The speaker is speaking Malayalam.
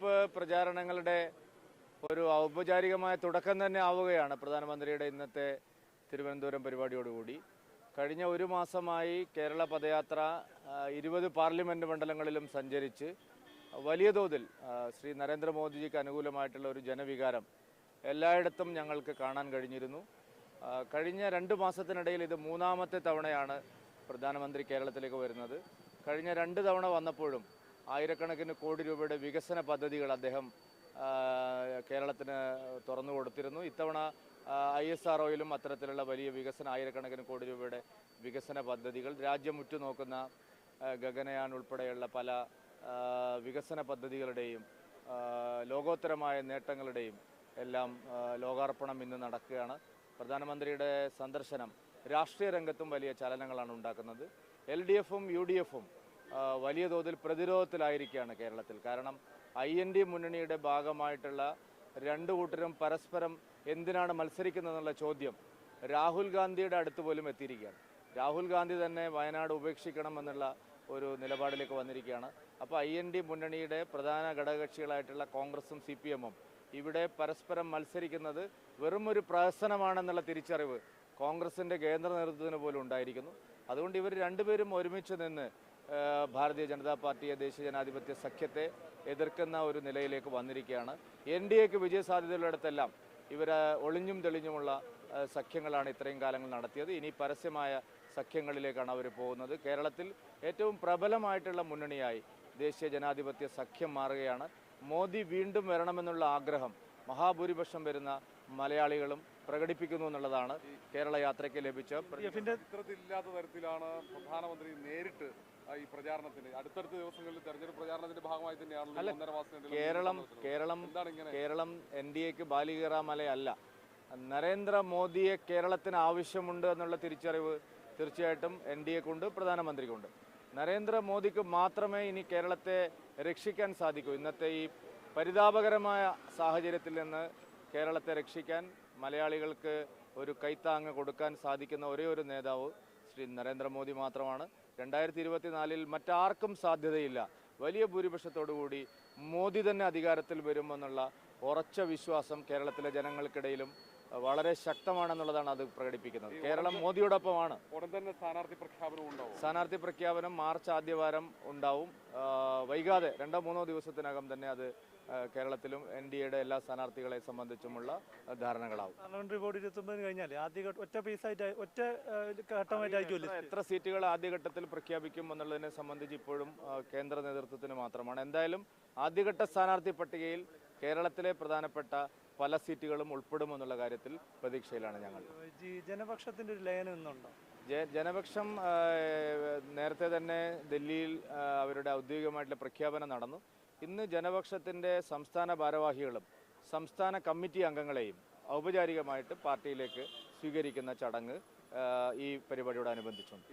തെരഞ്ഞെടുപ്പ് പ്രചാരണങ്ങളുടെ ഒരു ഔപചാരികമായ തുടക്കം തന്നെ ആവുകയാണ് പ്രധാനമന്ത്രിയുടെ ഇന്നത്തെ തിരുവനന്തപുരം പരിപാടിയോടുകൂടി. കഴിഞ്ഞ ഒരു മാസമായി കേരള പദയാത്ര 20 പാർലമെന്റ് മണ്ഡലങ്ങളിലും സഞ്ചരിച്ച് വലിയ തോതിൽ ശ്രീ നരേന്ദ്രമോദിജിക്ക് അനുകൂലമായിട്ടുള്ള ഒരു ജനവികാരം എല്ലായിടത്തും ഞങ്ങൾക്ക് കാണാൻ കഴിഞ്ഞിരുന്നു. കഴിഞ്ഞ 2 മാസത്തിനിടയിൽ ഇത് 3ാമത്തെ തവണയാണ് പ്രധാനമന്ത്രി കേരളത്തിലേക്ക് വരുന്നത്. കഴിഞ്ഞ 2 തവണ വന്നപ്പോഴും ആയിരക്കണക്കിന് കോടി രൂപയുടെ വികസന പദ്ധതികൾ അദ്ദേഹം കേരളത്തിന് തുറന്നു കൊടുത്തിരുന്നു. ഇത്തവണ ISROയിലും അത്തരത്തിലുള്ള വലിയ ആയിരക്കണക്കിന് കോടി രൂപയുടെ വികസന പദ്ധതികൾ, രാജ്യം ഉറ്റുനോക്കുന്ന ഗഗനയാൻ ഉൾപ്പെടെയുള്ള പല വികസന പദ്ധതികളുടെയും ലോകോത്തരമായ നേട്ടങ്ങളുടെയും എല്ലാം ലോകാർപ്പണം ഇന്ന് നടക്കുകയാണ്. പ്രധാനമന്ത്രിയുടെ സന്ദർശനം രാഷ്ട്രീയ രംഗത്തും വലിയ ചലനങ്ങളാണ് ഉണ്ടാക്കുന്നത്. LDFും UDFും വലിയ തോതിൽ പ്രതിരോധത്തിലായിരിക്കുകയാണ് കേരളത്തിൽ. കാരണം IND മുന്നണിയുടെ ഭാഗമായിട്ടുള്ള 2 കൂട്ടരും പരസ്പരം എന്തിനാണ് മത്സരിക്കുന്നതെന്നുള്ള ചോദ്യം രാഹുൽ ഗാന്ധിയുടെ അടുത്ത് പോലും എത്തിയിരിക്കുകയാണ്. രാഹുൽ ഗാന്ധി തന്നെ വയനാട് ഉപേക്ഷിക്കണമെന്നുള്ള ഒരു നിലപാടിലേക്ക് വന്നിരിക്കുകയാണ്. അപ്പോൾ IND മുന്നണിയുടെ പ്രധാന ഘടകകക്ഷികളായിട്ടുള്ള കോൺഗ്രസും CPMും ഇവിടെ പരസ്പരം മത്സരിക്കുന്നത് വെറും ഒരു പ്രഹസനമാണെന്നുള്ള തിരിച്ചറിവ് കോൺഗ്രസിൻ്റെ കേന്ദ്ര നേതൃത്വത്തിന് പോലും ഉണ്ടായിരിക്കുന്നു. അതുകൊണ്ട് ഇവർ രണ്ടുപേരും ഒരുമിച്ച് നിന്ന് ഭാരതീയ ജനതാ പാർട്ടിയെ, ദേശീയ ജനാധിപത്യ സഖ്യത്തെ എതിർക്കുന്ന ഒരു നിലയിലേക്ക് വന്നിരിക്കുകയാണ്. NDAക്ക് വിജയസാധ്യതയുള്ളിടത്തെല്ലാം ഇവർ ഒളിഞ്ഞും തെളിഞ്ഞുമുള്ള സഖ്യങ്ങളാണ് ഇത്രയും കാലങ്ങൾ നടത്തിയത്. ഇനി പരസ്യമായ സഖ്യങ്ങളിലേക്കാണ് അവർ പോകുന്നത്. കേരളത്തിൽ ഏറ്റവും പ്രബലമായിട്ടുള്ള മുന്നണിയായി ദേശീയ ജനാധിപത്യ സഖ്യം മാറുകയാണ്. മോദി വീണ്ടും വരണമെന്നുള്ള ആഗ്രഹം മഹാഭൂരിപക്ഷം വരുന്ന മലയാളികളും പ്രകടിപ്പിക്കുന്നു എന്നുള്ളതാണ് കേരള യാത്രയ്ക്ക് ലഭിച്ച ഇല്ലാത്ത തരത്തിലാണ് പ്രധാനമന്ത്രി നേരിട്ട് ഈ പ്രചാരണത്തിന് അടുത്തടുത്ത ദിവസങ്ങളിൽ തെരഞ്ഞെടുപ്പ് പ്രചാരണത്തിന്റെ ഭാഗമായി തന്നെയാണ് കേരളം NDAക്ക് ബാലികേറാമലയല്ല. നരേന്ദ്രമോദിയെ കേരളത്തിന് ആവശ്യമുണ്ട് എന്നുള്ള തിരിച്ചറിവ് തീർച്ചയായിട്ടും NDAക്കുണ്ട്, പ്രധാനമന്ത്രിക്കുണ്ട്. നരേന്ദ്രമോദിക്ക് മാത്രമേ ഇനി കേരളത്തെ രക്ഷിക്കാൻ സാധിക്കൂ. ഇന്നത്തെ ഈ പരിതാപകരമായ സാഹചര്യത്തിൽ നിന്ന് കേരളത്തെ രക്ഷിക്കാൻ, മലയാളികൾക്ക് ഒരു കൈത്താങ്ങ് കൊടുക്കാൻ സാധിക്കുന്ന ഒരേ ഒരു നേതാവ് ശ്രീ നരേന്ദ്രമോദി മാത്രമാണ്. 2024 മറ്റാർക്കും സാധ്യതയില്ല. വലിയ ഭൂരിപക്ഷത്തോടുകൂടി മോദി തന്നെ അധികാരത്തിൽ വരുമെന്നുള്ള ഉറച്ച വിശ്വാസം കേരളത്തിലെ ജനങ്ങൾക്കിടയിലും വളരെ ശക്തമാണെന്നുള്ളതാണ് അത് പ്രകടിപ്പിക്കുന്നത്. കേരളം മോദിയോടൊപ്പമാണ്. ഉടൻ തന്നെ സ്ഥാനാർത്ഥി പ്രഖ്യാപനം മാർച്ച് ആദ്യവാരം ഉണ്ടാവും. വൈകാതെ 2-3 ദിവസത്തിനകം തന്നെ അത് കേരളത്തിലും NDAയുടെ എല്ലാ സ്ഥാനാർത്ഥികളെ സംബന്ധിച്ചുമുള്ള ധാരണകളാവും. എത്ര സീറ്റുകൾ ആദ്യഘട്ടത്തിൽ പ്രഖ്യാപിക്കും എന്നുള്ളതിനെ സംബന്ധിച്ച് ഇപ്പോഴും കേന്ദ്ര നേതൃത്വത്തിന് മാത്രമാണ്. എന്തായാലും ആദ്യഘട്ട സ്ഥാനാർത്ഥി പട്ടികയിൽ കേരളത്തിലെ പ്രധാനപ്പെട്ട പല സീറ്റുകളും ഉൾപ്പെടുമെന്നുള്ള കാര്യത്തിൽ പ്രതീക്ഷയിലാണ് ഞങ്ങൾ. ജനപക്ഷത്തിന്റെ ഒരു ലയനം ഇന്നുണ്ടോ? ജനപക്ഷം നേരത്തെ തന്നെ ഡൽഹിയിൽ അവരുടെ ഔദ്യോഗികമായിട്ടുള്ള പ്രഖ്യാപനം നടന്നു. ഇന്ന് ജനപക്ഷത്തിൻ്റെ സംസ്ഥാന ഭാരവാഹികളും സംസ്ഥാന കമ്മിറ്റി അംഗങ്ങളെയും ഔപചാരികമായിട്ട് പാർട്ടിയിലേക്ക് സ്വീകരിക്കുന്ന ചടങ്ങ് ഈ പരിപാടിയോടനുബന്ധിച്ചുണ്ട്.